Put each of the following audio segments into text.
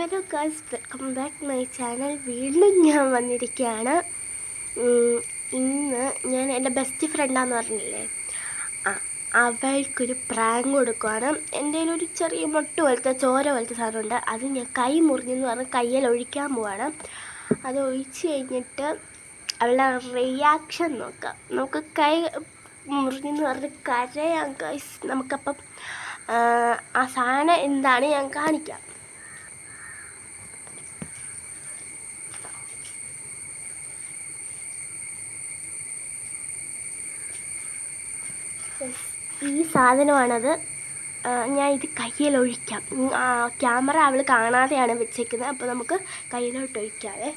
Hello guys, welcome back my channel. വീണ്ടും ഞാൻ വന്നിരിക്കുകയാണ്. ഇന്ന് ഞാൻ എൻ്റെ ബെസ്റ്റ് ഫ്രണ്ടാന്ന് പറഞ്ഞില്ലേ, അവൾക്കൊരു പ്രാങ്ക് കൊടുക്കുവാണ്. എൻ്റെ കയ്യിലൊരു ചെറിയ മൊട്ട് പോലത്തെ ചോര പോലത്തെ സാധനമുണ്ട്. അത് ഞാൻ കൈ മുറിഞ്ഞെന്ന് പറഞ്ഞ് കയ്യിൽ ഒഴിക്കാൻ പോവാണ്. അത് ഒഴിച്ച് കഴിഞ്ഞിട്ട് അവളുടെ റിയാക്ഷൻ നോക്കാം. നമുക്ക് കൈ മുറിഞ്ഞെന്ന് പറഞ്ഞ് കരയാം ഗൈസ്. നമുക്കപ്പം ആ സാധനം എന്താണ് ഞാൻ കാണിക്കാം. ഈ സാധനമാണത്. ഞാൻ ഇത് കയ്യിൽ ഒഴിക്കാം. ക്യാമറ അവൾ കാണാതെയാണ് വെച്ചേക്കുന്നത്. അപ്പോൾ നമുക്ക് കയ്യിലോട്ട് ഒഴിക്കാവേ.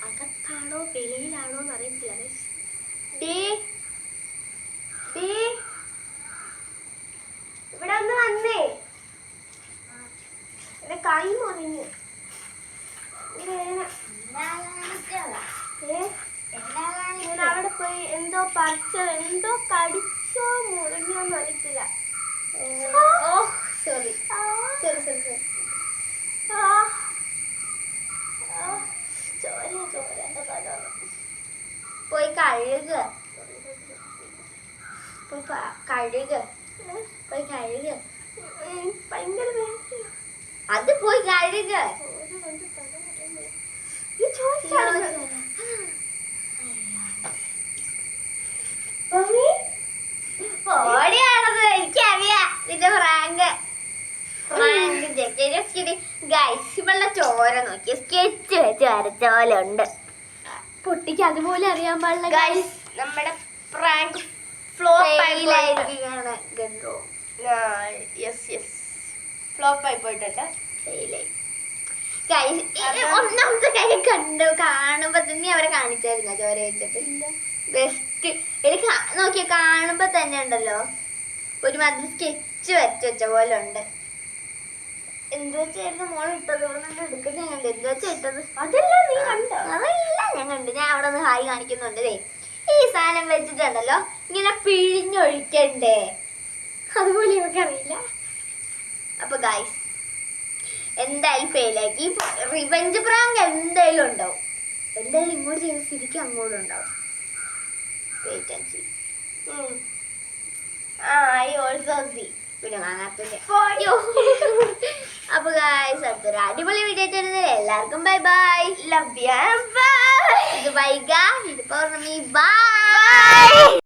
അകത്താണോ വെളിയിലാണോ എന്ന് അറിയത്തില്ല. ഇവിടെ ഒന്ന് വന്നേ. എന്റെ കൈ മുറിഞ്ഞു. ഞാൻ അവിടെ പോയി എന്തോ പറിച്ചത്, എന്തോ കടിച്ചോ മുറിഞ്ഞോന്ന് അറിയത്തില്ല. Sorry sorry sorry sorry. പോയി കഴുക, ഭയങ്കര അത് പോയി കഴുക. ഓടിയാണത്, എനിക്കറിയാം നിന്റെ ഫ്രാങ്ക്. ഗൈസ്, ഇവളുടെ ചോര നോക്കി സ്കെച്ച് വെച്ച് വരച്ച പോലെ ഉണ്ട്. പൊട്ടിക്ക് അതുപോലെ അറിയാൻ പാടില്ല ഗൈസ്. നമ്മുടെ പ്രാങ്ക് ഫ്ലോപ്പ് ആയിരിക്കുകയാണ്. ഫ്ലോപ്പ് ആയി പോയിട്ടുണ്ട്. ഒന്നാമത്തെ കാര്യം കാണുമ്പോ തന്നെ അവരെ കാണിച്ചായിരുന്നു ചോര വെച്ചിട്ട്. ബെസ്റ്റ് എനിക്ക് നോക്കിയ കാണുമ്പോ തന്നെ ഉണ്ടല്ലോ ഒരുമാതിരി സ്കെച്ച് വെച്ച പോലെ ഉണ്ട്. എന്ത് വെച്ചായിരുന്നു മോൾ ഇട്ടത്? ഇവിടെ എടുക്കുന്ന ഞാൻ കണ്ടു. എന്ത് വെച്ചാ ഇട്ടത്? അതല്ല നീ കണ്ടോ? അതല്ല ഞാൻ കണ്ടു. ഞാൻ അവിടെ നിന്ന് ഹായ് കാണിക്കുന്നുണ്ടേ. ഈ സാധനം വെച്ചിട്ടുണ്ടല്ലോ ഇങ്ങനെ പിഴിഞ്ഞൊഴിക്കണ്ടേ? അതുപോലെ നമുക്കറിയില്ല. അപ്പൊ ഗൈസ് എന്തായാലും ഫെയിലാക്കി. ഈ റിവെഞ്ച് പ്രാങ്ക് എന്തായാലും ഉണ്ടാവും. എന്തായാലും ഇങ്ങോട്ട് ചെയ്യുന്ന സ്ഥിതിക്ക് അങ്ങോട്ടും ഉണ്ടാവും. Wait and see. I also see. പിന്നെ വാങ്ങാത്തത്. അപ്പൊ ഗൈസ്, അടുത്തൊരു അടിപൊളി വീഡിയോ ചെയ്യുന്നത്. എല്ലാവർക്കും bye bye. Love you. Bye. ഇത് വൈഗ, ഇത് പൗർണമി. ബൈ.